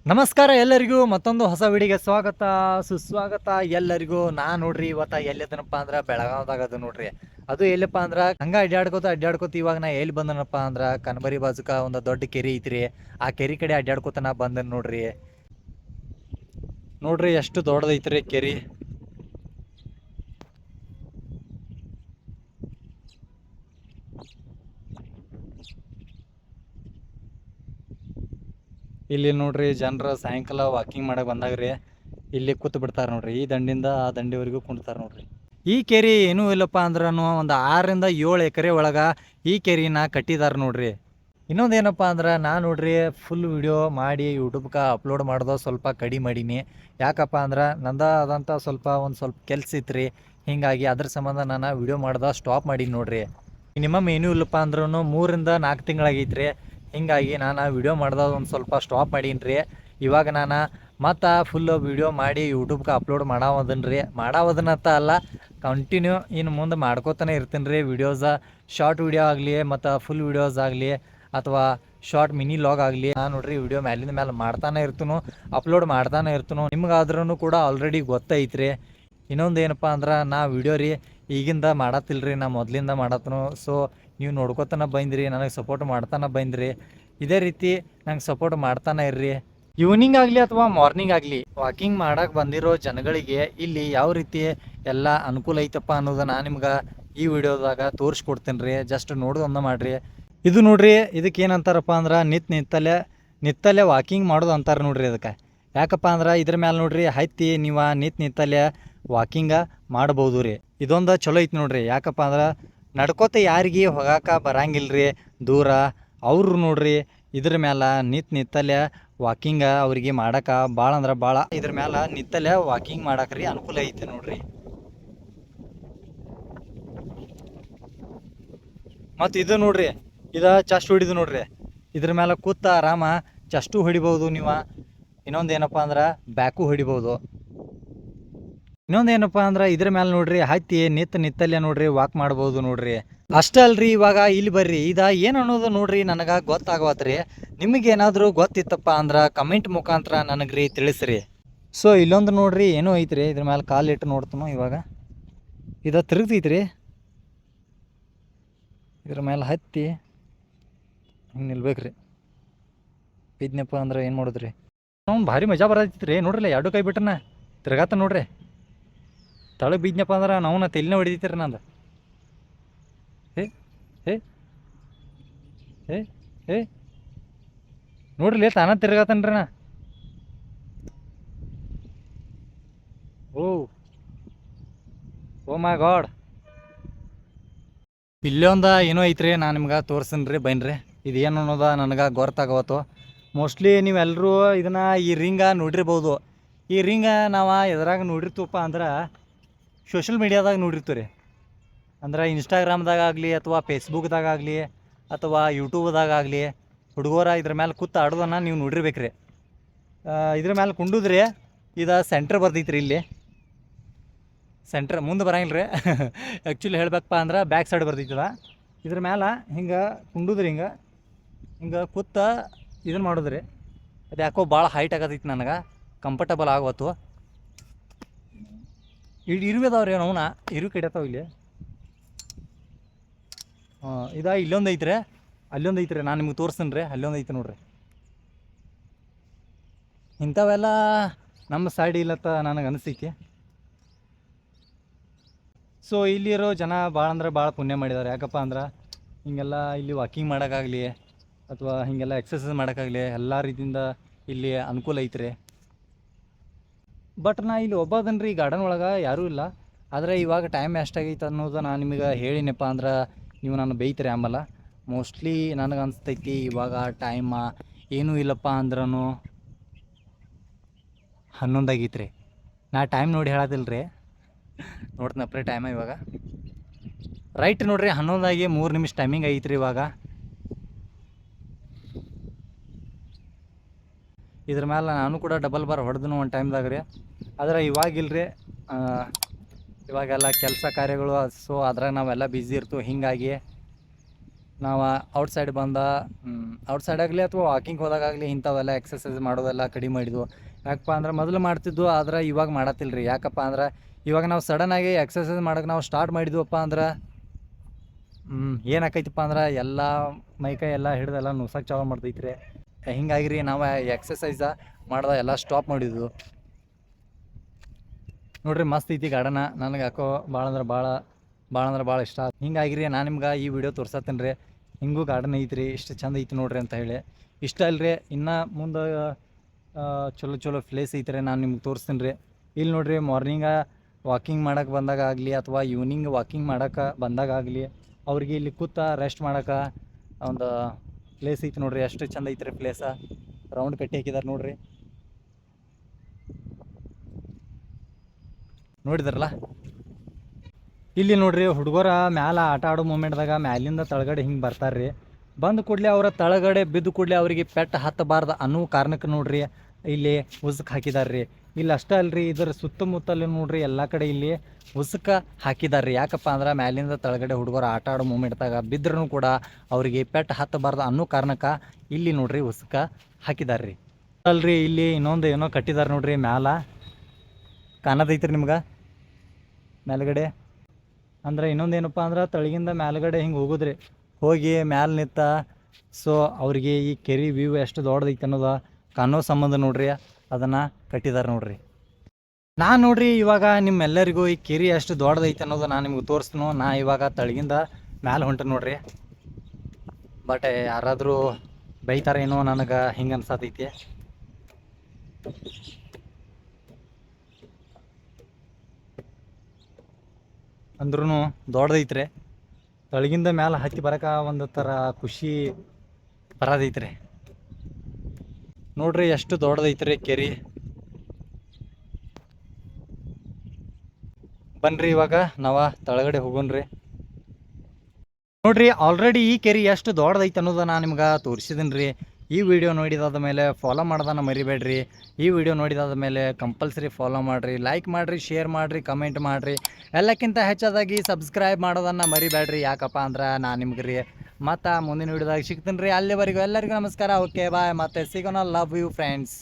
ನಮಸ್ಕಾರ ಎಲ್ಲರಿಗೂ ಮತ್ತೊಂದು ಹೊಸ ವಿಡಿಯೋಗೆ ಸ್ವಾಗತ ಸುಸ್ವಾಗತ ಎಲ್ಲರಿಗೂ. ನೋಡ್ರಿ ಇವತ್ತ ಎಲ್ಲಿದನಪ್ಪ ಅಂದ್ರೆ ಬೆಳಗಾವ್ದಾಗ ನೋಡ್ರಿ. ಅದು ಎಲ್ಲಪ್ಪ ಅಂದ್ರೆ ಹಂಗ ಅಡ್ಡಾಡ್ಕೋತ ಇವಾಗ ನಾ ಎಲ್ಲಿ ಬಂದನಪ್ಪ ಅಂದ್ರೆ ಕನಬರಿ ಬಾಜುಕ ಒಂದು ದೊಡ್ಡ ಕೆರೆ ಐತ್ರಿ. ಆ ಕೆರೆ ಕಡೆ ಅಡ್ಡಾಡ್ಕೋತ ನಾ ಬಂದನ್ ನೋಡ್ರಿ. ನೋಡ್ರಿ ಎಷ್ಟು ದೊಡ್ಡದೈತ್ರಿ ಕೆರೆ. ಇಲ್ಲಿ ನೋಡ್ರಿ ಜನರು ಸಾಯಂಕಾಲ ವಾಕಿಂಗ್ ಮಾಡಕ್ ಬಂದಾಗ್ರಿ ಇಲ್ಲಿ ಕೂತ್ ಬಿಡ್ತಾರ ನೋಡ್ರಿ. ಈ ದಂಡಿಂದ ಆ ದಂಡಿವರೆಗೂ ಕುಂಡ್ತಾರ ನೋಡ್ರಿ. ಈ ಕೆರೆ ಏನೂ ಇಲ್ಲಪ್ಪ ಅಂದ್ರೂ ಒಂದು 6 ರಿಂದ 7 ಎಕರೆ ಒಳಗ ಈ ಕೆರೆನ ಕಟ್ಟಿದಾರ ನೋಡ್ರಿ. ಇನ್ನೊಂದೇನಪ್ಪ ಅಂದ್ರೆ ನೋಡ್ರಿ ಫುಲ್ ವಿಡಿಯೋ ಮಾಡಿ ಯೂಟ್ಯೂಬ್ಗೆ ಅಪ್ಲೋಡ್ ಮಾಡೋದು ಸ್ವಲ್ಪ ಕಡಿಮೆ ಮಾಡೀನಿ. ಯಾಕಪ್ಪ ಅಂದ್ರೆ ನಂದ ಆದಂಥ ಒಂದು ಸ್ವಲ್ಪ ಕೆಲ್ಸ ಇತ್ರಿ. ಹಿಂಗಾಗಿ ಅದ್ರ ಸಂಬಂಧ ನಾನು ವಿಡಿಯೋ ಮಾಡ್ದ ಸ್ಟಾಪ್ ಮಾಡೀನಿ ನೋಡ್ರಿ. ಮಿನಿಮಮ್ ಏನೂ ಇಲ್ಲಪ್ಪ ಅಂದ್ರೂ 3 ರಿಂದ 4 ತಿಂಗಳಾಗೈತ್ರಿ. ಹಿಂಗಾಗಿ ನಾನು ವಿಡಿಯೋ ಮಾಡ್ದ ಒಂದು ಸ್ವಲ್ಪ ಸ್ಟಾಪ್ ಮಾಡೀನಿ ರೀ. ಇವಾಗ ನಾನು ಮತ್ತು ಫುಲ್ಲು ವಿಡಿಯೋ ಮಾಡಿ ಯೂಟ್ಯೂಬ್ಗೆ ಅಪ್ಲೋಡ್ ಮಾಡಾವದನ್ನಂತ ಅಲ್ಲ, ಕಂಟಿನ್ಯೂ ಇನ್ನು ಮುಂದೆ ಮಾಡ್ಕೋತಾನೆ ಇರ್ತೀನಿ ರೀ. ವಿಡಿಯೋಸ ಶಾರ್ಟ್ ವಿಡಿಯೋ ಆಗಲಿ ಮತ್ತು ಫುಲ್ ವಿಡಿಯೋಸ್ ಆಗಲಿ ಅಥವಾ ಶಾರ್ಟ್ ಮಿನಿ ಲಾಗ್ ಆಗಲಿ ನಾನು ನೋಡ್ರಿ ವಿಡಿಯೋ ಮ್ಯಾಲಿಂದ ಮೇಲೆ ಮಾಡ್ತಾನೆ ಇರ್ತೀನೋ, ಅಪ್ಲೋಡ್ ಮಾಡ್ತಾನೆ ಇರ್ತೀನೋ. ನಿಮ್ಗಾದ್ರೂ ಕೂಡ ಆಲ್ರೆಡಿ ಗೊತ್ತೈತ್ರಿ. ಇನ್ನೊಂದು ಏನಪ್ಪ ಅಂದ್ರೆ ವಿಡಿಯೋ ರೀ ಈಗಿಂದ ಮಾಡತ್ತಿಲ್ರಿ, ನಾ ಮೊದಲಿಂದ ಮಾಡತ್ತನು. ಸೊ ನೀವು ನೋಡ್ಕೊತಾನೆ ಬಂದಿರಿ, ನನಗೆ ಸಪೋರ್ಟ್ ಮಾಡ್ತಾನೆ ಬಂದಿರಿ. ಇದೇ ರೀತಿ ನಂಗೆ ಸಪೋರ್ಟ್ ಮಾಡ್ತಾನೆ ಇರ್ರಿ. ಈವ್ನಿಂಗ್ ಆಗಲಿ ಅಥವಾ ಮಾರ್ನಿಂಗ್ ಆಗಲಿ ವಾಕಿಂಗ್ ಮಾಡಕ್ಕೆ ಬಂದಿರೋ ಜನಗಳಿಗೆ ಇಲ್ಲಿ ಯಾವ ರೀತಿ ಎಲ್ಲ ಅನುಕೂಲ ಐತಪ್ಪ ಅನ್ನೋದು ನಾನು ನಿಮ್ಗೆ ಈ ವಿಡಿಯೋದಾಗ ತೋರಿಸ್ಕೊಡ್ತೀನಿ ರೀ. ಜಸ್ಟ್ ನೋಡೋದೊಂದು ಮಾಡಿರಿ. ಇದು ನೋಡ್ರಿ, ಇದಕ್ಕೆ ಏನಂತಾರಪ್ಪ ಅಂದ್ರೆ ನಿತ್ತಲೆ ವಾಕಿಂಗ್ ಮಾಡೋದು ಅಂತಾರೆ ನೋಡ್ರಿ. ಅದಕ್ಕೆ ಯಾಕಪ್ಪ ಅಂದ್ರೆ ಇದ್ರ ಮೇಲೆ ನೋಡ್ರಿ ಹತ್ತಿ ನೀವು ನಿತ್ತಲೆ ವಾಕಿಂಗ ಮಾಡ್ಬೋದು ರೀ. ಇದೊಂದು ಚಲೋ ಐತಿ ನೋಡ್ರಿ. ಯಾಕಪ್ಪ ಅಂದ್ರೆ ನಡ್ಕೋತ ಯಾರಿಗೆ ಹೋಗಾಕ ಬರಂಗಿಲ್ರಿ ದೂರ, ಅವ್ರು ನೋಡ್ರಿ ಇದ್ರ ಮೇಲೆ ನಿತ್ತಲೆ ವಾಕಿಂಗ ಅವ್ರಿಗೆ ಮಾಡಕ್ಕೆ ಭಾಳ ಅಂದ್ರೆ ಭಾಳ ಇದ್ರ ಮೇಲೆ ನಿತ್ತಲೆ ವಾಕಿಂಗ್ ಮಾಡಕ್ರಿ ಅನುಕೂಲ ಐತಿ ನೋಡ್ರಿ. ಮತ್ತು ಇದು ನೋಡ್ರಿ, ಚೆಸ್ಟ್ ಹೊಡಿದು ನೋಡ್ರಿ. ಇದ್ರ ಮೇಲೆ ಕೂತ ಆರಾಮ ಚೆಸ್ಟು ಹೊಡಿಬೋದು ನೀವು. ಇನ್ನೊಂದು ಏನಪ್ಪ ಅಂದ್ರೆ ಬ್ಯಾಕು ಹೊಡಿಬೋದು. ಇನ್ನೊಂದೇನಪ್ಪ ಅಂದ್ರೆ ಇದ್ರ ಮೇಲೆ ನೋಡ್ರಿ ಹತ್ತಿ ನಿತ್ತಲ್ಲೇ ನೋಡ್ರಿ ವಾಕ್ ಮಾಡ್ಬೋದು ನೋಡ್ರಿ. ಅಷ್ಟೇ ಅಲ್ರಿ, ಇವಾಗ ಇಲ್ಲಿ ಬರ್ರಿ ಏನು ಅನ್ನೋದು ನೋಡ್ರಿ ನನಗೆ ಗೊತ್ತಾಗವತ್ರಿ. ನಿಮಗೇನಾದರೂ ಗೊತ್ತಿತ್ತಪ್ಪ ಅಂದ್ರೆ ಕಮೆಂಟ್ ಮುಖಾಂತರ ನನಗ್ರಿ ತಿಳಿಸ್ರಿ. ಸೊ ಇಲ್ಲೊಂದು ನೋಡ್ರಿ ಏನೋ ಐತ್ರಿ, ಇದ್ರ ಮೇಲೆ ಕಾಲು ಇಟ್ಟು ನೋಡ್ತಾನೋ. ಇವಾಗ ತಿರುಗ್ತೈತ್ರಿ. ಇದ್ರ ಮೇಲೆ ಹತ್ತಿ ಹಿಂಗೆ ನಿಲ್ಬೇಕ್ರಿ. ಬಿದ್ನಪ್ಪ ಅಂದ್ರೆ ಏನು ಮಾಡೋದ್ರಿ. ಅವ್ನು ಭಾರಿ ಮಜಾ ಬರತೈತ್ರಿ. ನೋಡ್ರಲ್ಲ ಎರಡು ಕೈ ಬಿಟ್ಟನ ತಿರ್ಗಾತ ನೋಡ್ರಿ. ತಳಗೆ ಬಿದ್ನಪ್ಪ ಅಂದ್ರೆ ನಾವು ತೆಲಿನ ಹೊಡಿತೈತ್ರಿ ನಂದು. ಹೇ ಹೇ ಹೇ ಹೇ ನೋಡ್ರಿ ತಾನ ತಿರ್ಗಾತನ್ರಿ ನಾ. ಓ ಮೈ ಗಾಡ್. ಇಲ್ಲೊಂದು ಏನೋ ಐತ್ರಿ, ನಾನು ನಿಮ್ಗೆ ತೋರಿಸ್ತೀನಿ ರೀ. ಬನ್ನಿರಿ, ಇದೇನು ಅನ್ನೋದ ನನಗೆ ಗೊತ್ತಾಗವತ್ತು. ಮೋಸ್ಟ್ಲಿ ನೀವೆಲ್ಲರೂ ಇದನ್ನು ಈ ರಿಂಗ ನೋಡಿರ್ಬೋದು. ಈ ರಿಂಗ ನಾವು ಎದ್ರಾಗ ನೋಡಿರ್ತೀವಪ್ಪ ಅಂದ್ರೆ ಸೋಷಲ್ ಮೀಡಿಯಾದಾಗ ನೋಡಿರ್ತೀವಿ ರೀ. ಅಂದ್ರೆ ಇನ್ಸ್ಟಾಗ್ರಾಮ್ದಾಗ ಆಗಲಿ ಅಥವಾ ಫೇಸ್ಬುಕ್ದಾಗ ಆಗಲಿ ಅಥವಾ ಯೂಟ್ಯೂಬ್ದಾಗ ಆಗಲಿ ಹುಡುಗರ ಇದ್ರ ಮೇಲೆ ಕೂತು ಆಡೋದನ್ನು ನೀವು ನೋಡಿರ್ಬೇಕ್ರಿ. ಇದ್ರ ಮೇಲೆ ಕುಂಡುದ್ರಿ ಇದು ಸೆಂಟ್ರ್ ಬರ್ತೈತ್ರಿ. ಇಲ್ಲಿ ಸೆಂಟ್ರ್ ಮುಂದೆ ಬರಂಗಿಲ್ಲ ರೀ. ಆ್ಯಕ್ಚುಲಿ ಹೇಳ್ಬೇಕಪ್ಪ ಅಂದ್ರೆ ಬ್ಯಾಕ್ ಸೈಡ್ ಬರ್ತೈತದ. ಇದ್ರ ಮೇಲೆ ಹಿಂಗೆ ಕುಂಡುದ್ರಿ, ಹಿಂಗೆ ಕೂತ ಇದನ್ನು ಮಾಡೋದ್ರಿ. ಅದು ಯಾಕೋ ಭಾಳ ಹೈಟ್ ಆಗತೈತಿ, ನನಗೆ ಕಂಫರ್ಟಬಲ್ ಆಗವತ್ತು. ಇರುವೆದವ್ರಿ ಅವನ ಕಡಿಯತಾವ ಇಲ್ಲಿ. ಇಲ್ಲೊಂದು ಐತ್ರಿ, ಅಲ್ಲೊಂದು ಐತ್ರಿ. ನಾನು ನಿಮ್ಗೆ ತೋರಿಸ್ತೀನಿ ರೀ. ಅಲ್ಲೊಂದು ಐತೆ ನೋಡ್ರಿ. ಇಂಥವೆಲ್ಲ ನಮ್ಮ ಸೈಡ್ ಇಲ್ಲತ್ತ ನನಗೆ ಅನಿಸ್ತೈತಿ. ಸೊ ಇಲ್ಲಿರೋ ಜನ ಭಾಳ ಅಂದ್ರೆ ಭಾಳ ಪುಣ್ಯ ಮಾಡಿದ್ದಾರೆ. ಯಾಕಪ್ಪ ಅಂದ್ರೆ ಹಿಂಗೆಲ್ಲ ಇಲ್ಲಿ ವಾಕಿಂಗ್ ಮಾಡೋಕ್ಕಾಗಲಿ ಅಥವಾ ಹೀಗೆಲ್ಲ ಎಕ್ಸಸೈಸ್ ಮಾಡೋಕ್ಕಾಗಲಿ ಎಲ್ಲ ರೀತಿಯಿಂದ ಇಲ್ಲಿ ಅನುಕೂಲ ಐತ್ರಿ. ಬಟ್ ನಾ ಇಲ್ಲಿ ಒಬ್ಬದನ್ರಿ ಈ ಗಾರ್ಡನ್ ಒಳಗೆ ಯಾರೂ ಇಲ್ಲ. ಆದರೆ ಇವಾಗ ಟೈಮ್ ಎಷ್ಟಾಗೈತೆ ಅನ್ನೋದು ನಾನು ನಿಮಗೆ ಹೇಳಿನಪ್ಪ ಅಂದ್ರೆ ನೀವು ನಾನು ಬೈತೀರಿ ಆಮೇಲೆ. ಮೋಸ್ಟ್ಲಿ ನನಗೆ ಅನಿಸ್ತೈತಿ ಇವಾಗ ಟೈಮ ಏನೂ ಇಲ್ಲಪ್ಪ ಅಂದ್ರೂ 11 ಆಗೈತ್ರಿ. ನಾ ಟೈಮ್ ನೋಡಿ ಹೇಳೋದಿಲ್ಲ ರೀ, ನೋಡ್ತೀನಪ್ಪ ಟೈಮ ಇವಾಗ. ರೈಟ್ ನೋಡ್ರಿ 11 ಆಗಿ 3 ನಿಮಿಷ ಟೈಮಿಂಗ್ ಐತ್ರಿ ಇವಾಗ. ಇದ್ರ ಮೇಲೆ ನಾನು ಕೂಡ ಡಬಲ್ ಬಾರ್ ಹೊಡೆದನು ಒಂದು ಟೈಮ್ದಾಗ ರೀ. ಆದರೆ ಇವಾಗಿಲ್ರಿ, ಇವಾಗೆಲ್ಲ ಕೆಲಸ ಕಾರ್ಯಗಳು. ಸೊ ಅದ್ರಾಗ ನಾವೆಲ್ಲ ಬ್ಯುಸಿ ಇರ್ತೀವಿ. ಹೀಗಾಗಿ ನಾವು ಔಟ್ಸೈಡ್ ಔಟ್ಸೈಡ್ ಆಗಲಿ ಅಥವಾ ವಾಕಿಂಗ್ ಹೋದಾಗಲಿ ಇಂಥವೆಲ್ಲ ಎಕ್ಸಸೈಸ್ ಮಾಡೋದೆಲ್ಲ ಕಡಿಮೆ ಮಾಡಿದ್ವು. ಯಾಕಪ್ಪ ಅಂದ್ರೆ ಮೊದಲು ಮಾಡ್ತಿದ್ವು, ಆದ್ರೆ ಇವಾಗ ಮಾಡತ್ತಿಲ್ಲ ರೀ. ಯಾಕಪ್ಪ ಅಂದ್ರೆ ಇವಾಗ ನಾವು ಸಡನ್ನಾಗಿ ಎಕ್ಸಸೈಸ್ ಮಾಡೋಕೆ ನಾವು ಸ್ಟಾರ್ಟ್ ಮಾಡಿದ್ವಪ್ಪ ಅಂದ್ರೆ ಏನಾಕೈತಪ್ಪ ಅಂದ್ರೆ ಎಲ್ಲ ಮೈಕೈ ಎಲ್ಲ ಹಿಡ್ದೆಲ್ಲ ನುಸಕ್ಕೆ ಚಾಲು ಮಾಡ್ತೈತಿ ರೀ. ಹಿಂಗಾಗಿ ರೀ ನಾವು ಎಕ್ಸಸೈಸ ಮಾಡ್ದೆ ಎಲ್ಲ ಸ್ಟಾಪ್ ಮಾಡಿದ್ವು. ನೋಡ್ರಿ ಮಸ್ತ್ ಐತಿ ಗಾರ್ಡನ. ನನಗೆ ಯಾಕೋ ಭಾಳ ಇಷ್ಟ ಆಯ್ತು. ಹಿಂಗಾಗಿ ರೀ ನಾನು ನಿಮ್ಗೆ ಈ ವಿಡಿಯೋ ತೋರ್ಸತ್ತೀನಿ ರೀ. ಹಿಂಗೂ ಗಾರ್ಡನ್ ಐತ್ರಿ, ಇಷ್ಟು ಚಂದ ಐತಿ ನೋಡ್ರಿ ಅಂತ ಹೇಳಿ. ಇಷ್ಟ ಅಲ್ರಿ, ಇನ್ನು ಮುಂದೆ ಚಲೋ ಪ್ಲೇಸ್ ಐತ್ರಿ, ನಾನು ನಿಮ್ಗೆ ತೋರಿಸ್ತೀನಿ ರೀ. ಇಲ್ಲಿ ನೋಡ್ರಿ ಮಾರ್ನಿಂಗ ವಾಕಿಂಗ್ ಮಾಡೋಕೆ ಬಂದಾಗ ಆಗಲಿ ಅಥವಾ ಈವ್ನಿಂಗ್ ವಾಕಿಂಗ್ ಮಾಡೋಕೆ ಬಂದಾಗ ಆಗಲಿ ಅವ್ರಿಗೆ ಇಲ್ಲಿ ಕೂತ ರೆಸ್ಟ್ ಮಾಡೋಕೆ ಒಂದು ಪ್ಲೇಸ್ ಐತಿ ನೋಡ್ರಿ. ಎಷ್ಟು ಚಂದ ಐತ್ರಿ ಪ್ಲೇಸ. ರೌಂಡ್ ಕಟ್ಟಿ ಹಾಕಿದಾರೆ ನೋಡ್ರಿ, ನೋಡಿದ್ರಲ್ಲ. ಇಲ್ಲಿ ನೋಡ್ರಿ ಹುಡುಗರ ಮ್ಯಾಲ ಆಟ ಆಡೋ ಮೂಮೆಂಟ್ದಾಗ ಮ್ಯಾಲಿಂದ ತಳಗಡೆ ಹಿಂಗೆ ಬರ್ತಾರ್ರಿ. ಬಂದ ಕೂಡಲೇ ಅವರ ತಳಗಡೆ ಬಿದ್ದು ಕೂಡಲೇ ಅವರಿಗೆ ಪೆಟ್ಟು ಹತ್ತಬಾರ್ದು ಅನ್ನೋ ಕಾರಣಕ್ಕೆ ನೋಡ್ರಿ ಇಲ್ಲಿ ಉಸುಕ್ ಹಾಕಿದಾರ್ರಿ. ಇಲ್ಲಿ ಅಷ್ಟೇ ಅಲ್ರಿ, ಇದರ ಸುತ್ತಮುತ್ತಲು ನೋಡ್ರಿ ಎಲ್ಲ ಕಡೆ ಇಲ್ಲಿ ಉಸುಕ ಹಾಕಿದಾರ್ರಿ. ಯಾಕಪ್ಪ ಅಂದ್ರೆ ಮ್ಯಾಲಿಂದ ತಳಗಡೆ ಹುಡುಗರು ಆಟ ಆಡೋ ಮೂಮೆಂಟ್ದಾಗ ಬಿದ್ರೂ ಕೂಡ ಅವರಿಗೆ ಪೆಟ್ಟು ಹತ್ತಬಾರ್ದು ಅನ್ನೋ ಕಾರಣಕ್ಕೆ ಇಲ್ಲಿ ನೋಡ್ರಿ ಉಸುಕ ಹಾಕಿದಾರ್ರಿ. ಅಲ್ರಿ ಇಲ್ಲಿ ಇನ್ನೊಂದು ಏನೋ ಕಟ್ಟಿದಾರೆ ನೋಡ್ರಿ, ಮ್ಯಾಲ ಕಾಣದೈತ್ರಿ ನಿಮ್ಗೆ ಮೇಲ್ಗಡೆ. ಅಂದ್ರೆ ಇನ್ನೊಂದು ಏನಪ್ಪ ಅಂದ್ರೆ ತಳಗಿಂದ ಮೇಲ್ಗಡೆ ಹಿಂಗೆ ಹೋಗೋದ್ರಿ, ಹೋಗಿ ಮ್ಯಾಲೆ ನಿಂತ ಸೊ ಅವ್ರಿಗೆ ಈ ಕೆರೆ ವ್ಯೂ ಎಷ್ಟು ದೊಡ್ಡದೈತೆ ಅನ್ನೋದು ಕಾಣೋ ಸಂಬಂಧ ನೋಡ್ರಿ ಅದನ್ನು ಕಟ್ಟಿದಾರೆ ನೋಡ್ರಿ. ನಾನು ನೋಡ್ರಿ ಇವಾಗ ನಿಮ್ಮೆಲ್ಲರಿಗೂ ಈ ಕೆರೆ ಎಷ್ಟು ದೊಡ್ಡದೈತೆ ಅನ್ನೋದು ನಾನು ನಿಮ್ಗೆ ತೋರಿಸ್ತೀನೋ. ನಾ ಇವಾಗ ತಳಗಿಂದ ಮ್ಯಾಲೆ ಹೊಂಟ ನೋಡ್ರಿ. ಬಟ್ ಯಾರಾದರೂ ಬೈತಾರೇನೋ ನನಗೆ ಹಿಂಗೆ ಅನ್ಸತೈತಿ. ಅಂದ್ರೂ ದೊಡ್ಡದೈತ್ರಿ. ತಳಗಿಂದ ಮ್ಯಾಲೆ ಹತ್ತಿ ಬರೋಕೆ ಒಂದು ಥರ ಖುಷಿ ಬರೋದೈತ್ರಿ. ನೋಡ್ರಿ ಎಷ್ಟು ದೊಡ್ಡದೈತ್ರಿ ಕೆರೆ. ಬನ್ರಿ ಇವಾಗ ನಾವು ತಳಗಡೆ ಹೋಗೋಣ್ರಿ. ನೋಡ್ರಿ ಆಲ್ರೆಡಿ ಈ ಕೆರೆ ಎಷ್ಟು ದೊಡ್ಡದೈತೆ ಅನ್ನೋದು ನಾನು ನಿಮ್ಗೆ ತೋರಿಸಿದ್ದೀನಿ ರೀ. ಈ ವಿಡಿಯೋ ನೋಡಿದಾದ ಮೇಲೆ ಫಾಲೋ ಮಾಡೋದನ್ನು ಮರಿಬೇಡ್ರಿ. ಈ ವಿಡಿಯೋ ನೋಡಿದಾದ ಮೇಲೆ ಕಂಪಲ್ಸರಿ ಫಾಲೋ ಮಾಡಿರಿ, ಲೈಕ್ ಮಾಡಿರಿ, ಶೇರ್ ಮಾಡಿರಿ, ಕಮೆಂಟ್ ಮಾಡಿರಿ. ಎಲ್ಲಕ್ಕಿಂತ ಹೆಚ್ಚಾದಾಗಿ ಸಬ್ಸ್ಕ್ರೈಬ್ ಮಾಡೋದನ್ನು ಮರಿಬೇಡ್ರಿ. ಯಾಕಪ್ಪ ಅಂದ್ರೆ ನಾನು ನಿಮ್ಗೆ ರೀ ಮತ್ತು ಮುಂದಿನ ವಿಡಿಯೋದಾಗ ಸಿಗ್ತೀನಿ ರೀ. ಅಲ್ಲಿವರೆಗೂ ಎಲ್ಲರಿಗೂ ನಮಸ್ಕಾರ. ಓಕೆ ಬಾಯ್, ಮತ್ತೆ ಸಿಗೋಣ. Love you friends.